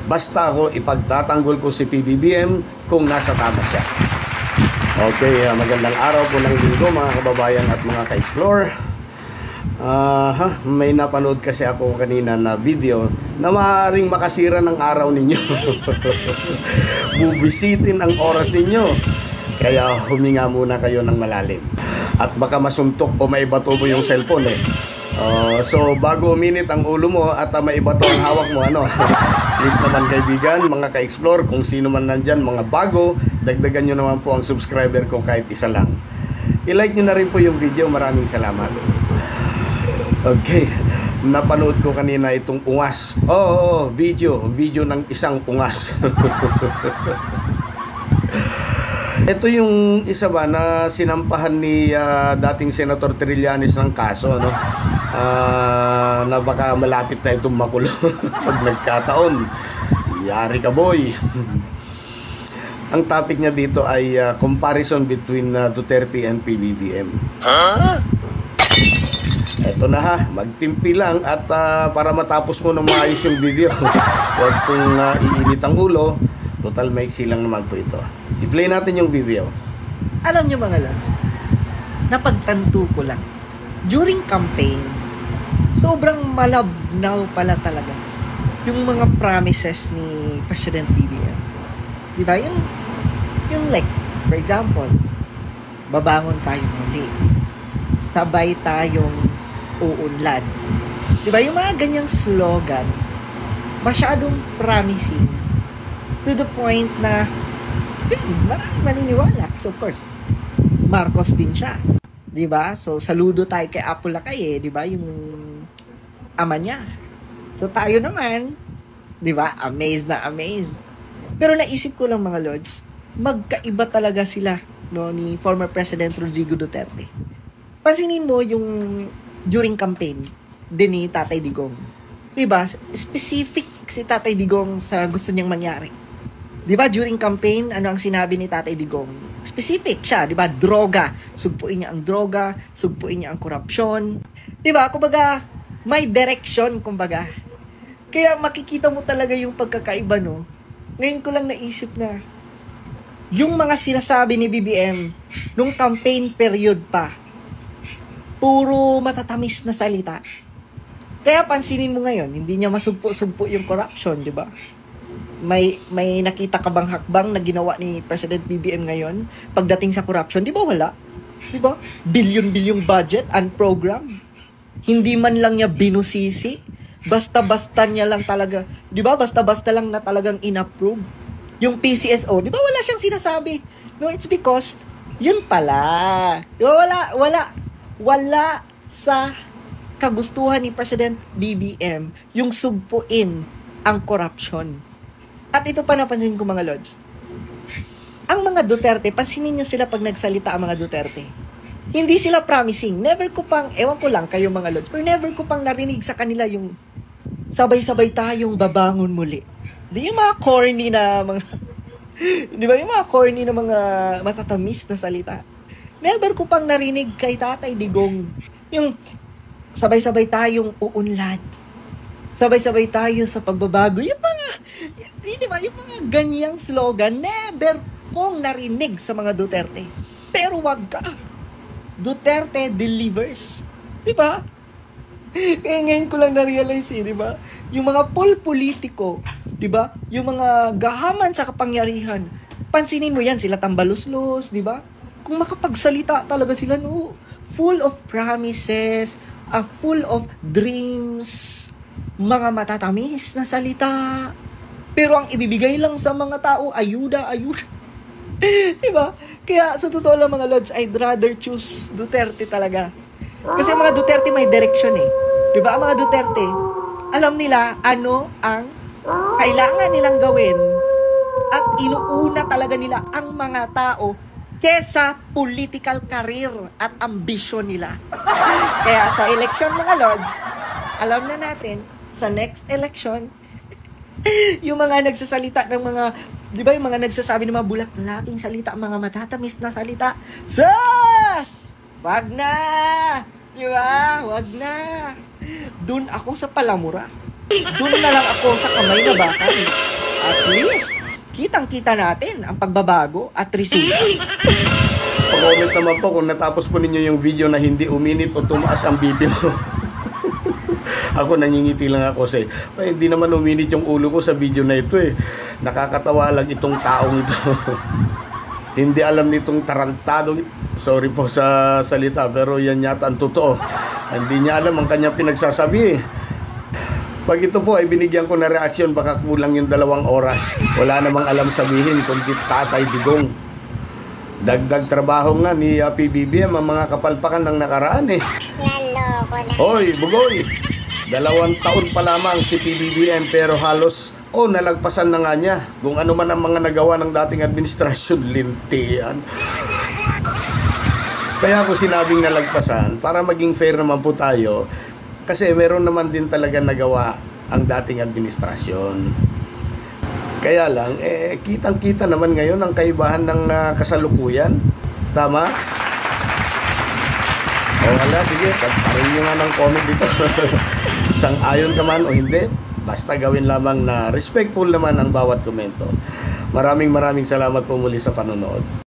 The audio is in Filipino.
Basta ako ipagtatanggol ko si PBBM kung nasa tama siya. Okay, magandang araw po ng linggo mga kababayan at mga ka-explore. May napanood kasi ako kanina na video na maaaring makasira ng araw ninyo. Bubisitin ang oras ninyo. Kaya huminga muna kayo ng malalim. At baka masuntok o maibato mo yung cellphone eh. So bago uminit ang ulo mo at maibato ang hawak mo, please naman kaibigan, mga ka-explore, kung sino man nandyan, mga bago, dagdagan nyo naman po ang subscriber ko kahit isa lang. I-like nyo na rin po yung video. Maraming salamat. Okay, napanood ko kanina itong ungas. Video ng isang ungas. Ito yung isa ba na sinampahan ni dating Senator Trillanes ng kaso, na baka malapit na itong makulong pag nagkataon. Yari ka, boy. Ang topic niya dito ay comparison between Duterte and PBBM. Eto na ha, magtimpi lang at para matapos mo na maayos yung video. Huwag kong iinit ang ulo. Total maiksi lang naman po ito. I-play natin yung video. Alam nyo mga lads, napagtanto ko lang, during campaign, sobrang malabnaw pala talaga yung mga promises ni President BBM. Diba? Yung like, for example, babangon tayo muli. Sabay tayong uunlad. Diba? Yung mga ganyang slogan, masyadong promising to the point na maraming maniniwala. So of course, Marcos din siya. 'Di ba? So saludo tayo kay Apo Lakay, 'di ba? Yung ama niya. So tayo naman, 'di ba? Amazed na amazed. Pero naisip ko lang mga lords, magkaiba talaga sila ni former President Rodrigo Duterte. Pansinin mo yung during campaign din ni Tatay Digong. 'Di ba? Specific si Tatay Digong sa gusto niyang mangyari. Di ba, during campaign, ano ang sinabi ni Tatay Digong? Specific siya, di ba? Droga. Sugpuin niya ang droga, sugpuin niya ang korupsyon. Di ba? Kumbaga, may direction, kumbaga. Kaya makikita mo talaga yung pagkakaiba, no? Ngayon ko lang naisip na, yung mga sinasabi ni BBM, nung campaign period pa, puro matatamis na salita. Kaya pansinin mo ngayon, hindi niya masugpo-sugpo yung corruption, di ba? May nakita ka bang hakbang na ginawa ni President BBM ngayon pagdating sa corruption? Di ba wala? Di ba? Billion budget and program. Hindi man lang niya binusisi. Basta-basta niya lang talaga. Di ba? Basta-basta lang na talagang inapprove. Yung PCSO, di ba wala siyang sinasabi? No, it's because yun pala. Wala sa kagustuhan ni President BBM yung sugpuin ang corruption. At ito pa napansin ko mga lords. Ang mga Duterte, pansinin nyo sila pag nagsalita ang mga Duterte. Hindi sila promising. Never ko pang, ewan ko lang kayo mga lords, pero never ko pang narinig sa kanila yung sabay-sabay tayong babangon muli. Di yung mga corny na mga, di ba yung mga corny na mga matatamis na salita. Never ko pang narinig kay Tatay Digong yung sabay-sabay tayong uunlad. Sabay-sabay tayo sa pagbabago. Yung mga, di ba, yung mga ganyang slogan, never kong narinig sa mga Duterte. Pero wag ka. Duterte delivers. Di ba? Kaya ngayon ko lang na-realize di ba? Yung mga politiko, di ba? Yung mga gahaman sa kapangyarihan, pansinin mo yan, sila tambaluslos, di ba? Kung makapagsalita talaga sila, no, full of promises, full of dreams, mga matatamis na salita. Pero ang ibibigay lang sa mga tao, ayuda. Diba? Kaya sa totoo lang mga lords, I'd rather choose Duterte talaga. Kasi ang mga Duterte may direction eh. Diba? Ang mga Duterte, alam nila ano ang kailangan nilang gawin at inuuna talaga nila ang mga tao kesa political career at ambisyon nila. Kaya sa election mga lords, alam na natin, sa next election, yung mga nagsasalita ng mga, di ba yung mga nagsasabi ng mga bulat-laking salita, mga matatamis na salita, sus! Wag na! Di ba? Wag na! Dun ako sa palamura. Doon na lang ako sa kamay na bakal. At least, kitang-kita natin ang pagbabago at resulta. Pag-comment naman po kung natapos po ninyo yung video na hindi uminit o tumaas ang video. Ako nangingiti lang ako kasi hindi naman uminit yung ulo ko sa video na ito eh. Nakakatawa lang itong taong ito. Hindi alam nitong tarantado. Sorry po sa salita pero yan yata ang totoo. Hindi niya alam ang kanyang pinagsasabi eh. Pag ito po ay binigyan ko na reaksyon, baka kulang yung 2 oras. Wala namang alam sabihin kundi Tatay Digong. Dagdag trabaho nga ni PBBM ang mga kapalpakan ng nakaraan eh. Hoy, Bugoy! 2 taon pa lamang si PBBM pero halos nalagpasan na nga niya. Kung ano man ang mga nagawa ng dating administrasyon, lintian. Kaya ako sinabing nalagpasan, para maging fair naman po tayo, kasi meron naman din talaga nagawa ang dating administrasyon. Kaya lang, kitang-kita naman ngayon ang kaibahan ng kasalukuyan. Tama? O wala, sige, parin nyo nga ng comment dito. Sang-ayon ka man o hindi, basta gawin lamang na respectful naman ang bawat komento. Maraming salamat po muli sa panonood.